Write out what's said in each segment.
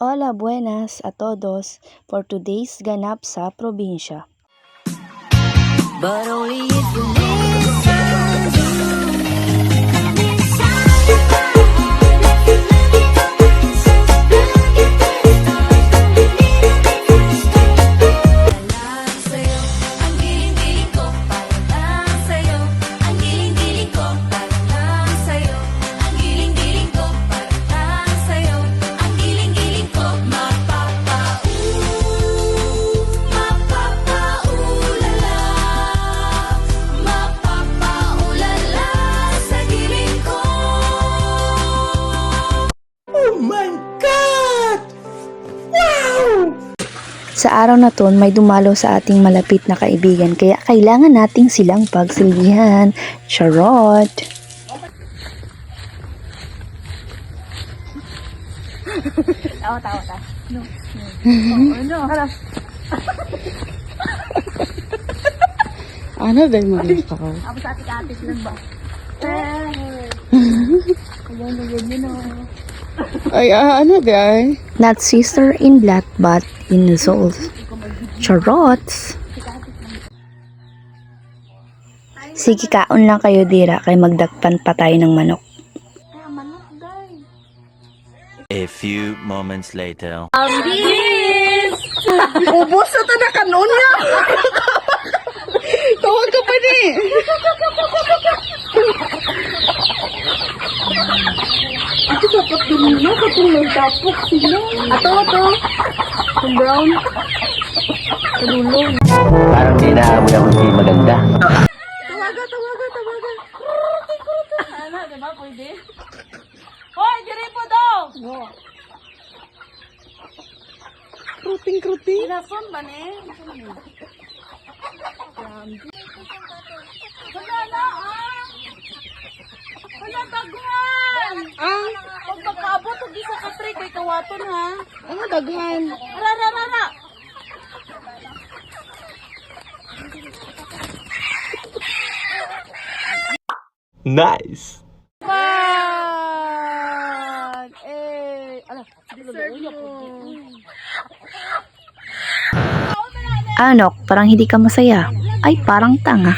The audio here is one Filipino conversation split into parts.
Hola, buenas a todos for today's ganap sa probinsya. But only if you listen. Sa araw na to, may dumalo sa ating malapit na kaibigan, kaya kailangan nating silang pagsilbihan. Charot! Tawa. No. Ano dahil magaling ka? Ako sa atik-atik lang ba? Ay, ano dahil? Not sister in blood, but in soul. Charots! Sige, kaon lang kayo dira, kay magdagpan pa tayo ng manok. A few moments later. Ubos na ta na kanon nga! Tawag ka pa ni! Ito dapat din na, katong nagtapok sila. Ato. Yung brown. Kadulong. Parang di naamoy ako si maganda. Tawaga. Ano, diba? Pwede? Hoy, diri po daw! Kruting. Inason ba ni? Wala, Wala, taguan! Pag pagkaabot, huwag isa ka tray, kay kawaton, ha? Ano daghan? Ara! Nice! Anok, parang hindi ka masaya. Ay, parang tanga.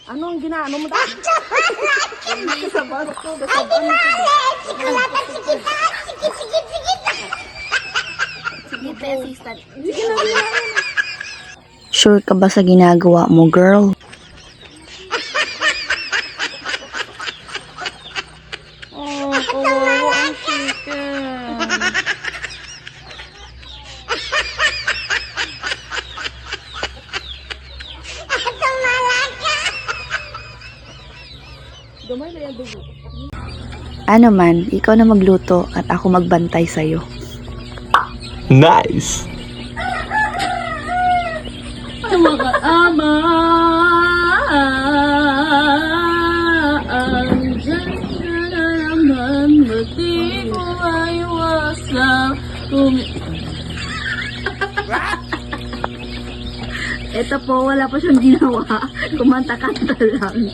Ano ang ginaano mo da? Sure ka ba sa ginagawa mo, girl? Oh, kawawa ang chicken. Ano man, ikaw na magluto at ako magbantay sa'yo. Nice! Mga ama ang dyan na naman, mati ko ay wasang Ito po, wala pa siyang ginawa. Kumanta-kanta lang.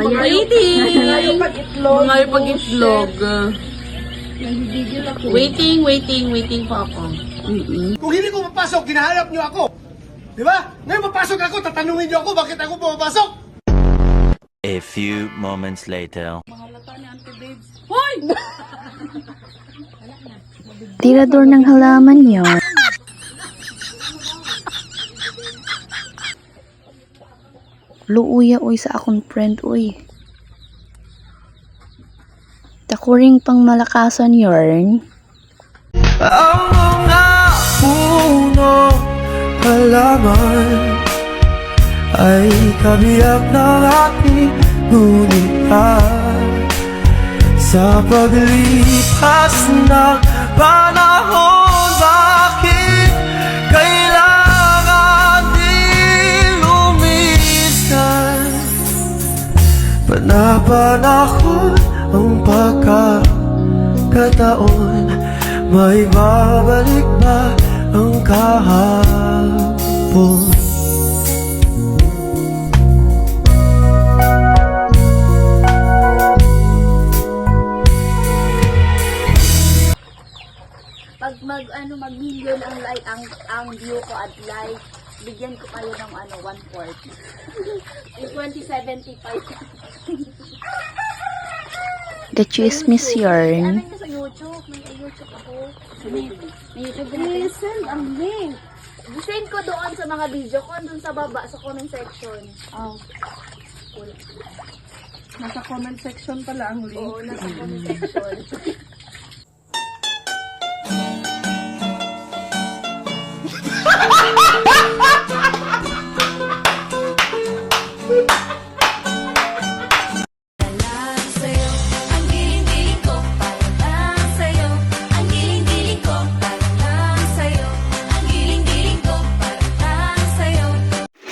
Ngayon pag-itlog. Mga pag-itlog. Waiting pa ako. Kung hindi ko mapasok, ginahanap niyo ako. Di ba? Ngayon mapasok ako, tatanungin niyo ako bakit ako pumapasok. A few moments later. Hoy! Tirador ng halaman niyo. Luuya uy sa akong friend uy. Takuring pang malakasan yarn. Ang mga punong halaman ay kabiyak ng ating ngunit sa paglipas ng panahon, bakit kailangan din lumisan? Panapanahon ang pagkakataon, may babalik ba ang kahapon? like, bigyan ko kayo ng 1/4. Yung 2075. The chismis yarn. Ano sa YouTube? May YouTube ako. May YouTube din. Send ang link. Send ko doon sa mga video ko, doon sa baba, sa comment section. Oh. Cool. Nasa comment section pala ang link. Oo, nasa comment section.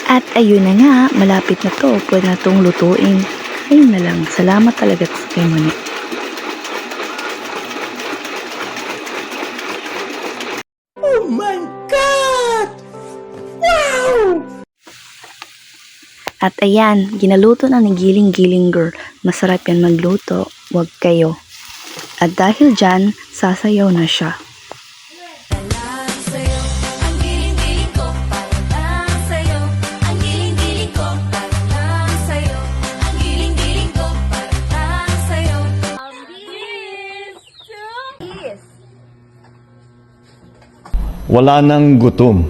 At ayun na nga, malapit na to. Pwede na tong lutuin. Ayun na lang. Salamat talaga sa kay Moni. Oh my God! Wow! At ayan, ginaluto na ni Giling Giling Girl. Masarap yan magluto. Huwag kayo. At dahil dyan, sasayaw na siya. Wala nang gutom.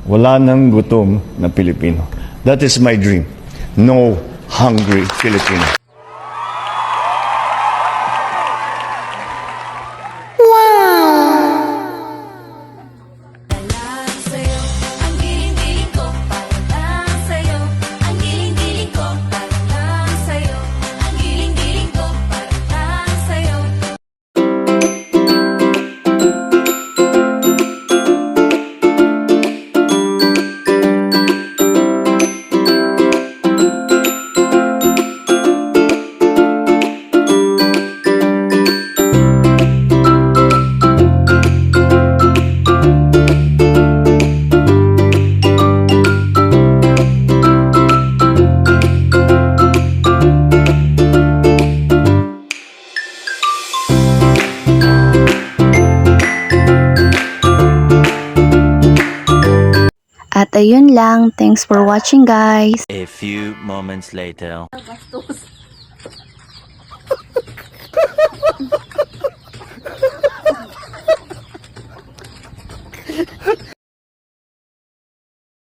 Wala nang gutom na Pilipino. That is my dream. No hungry Filipino. At ayun lang. Thanks for watching, guys. A few moments later. Bastos.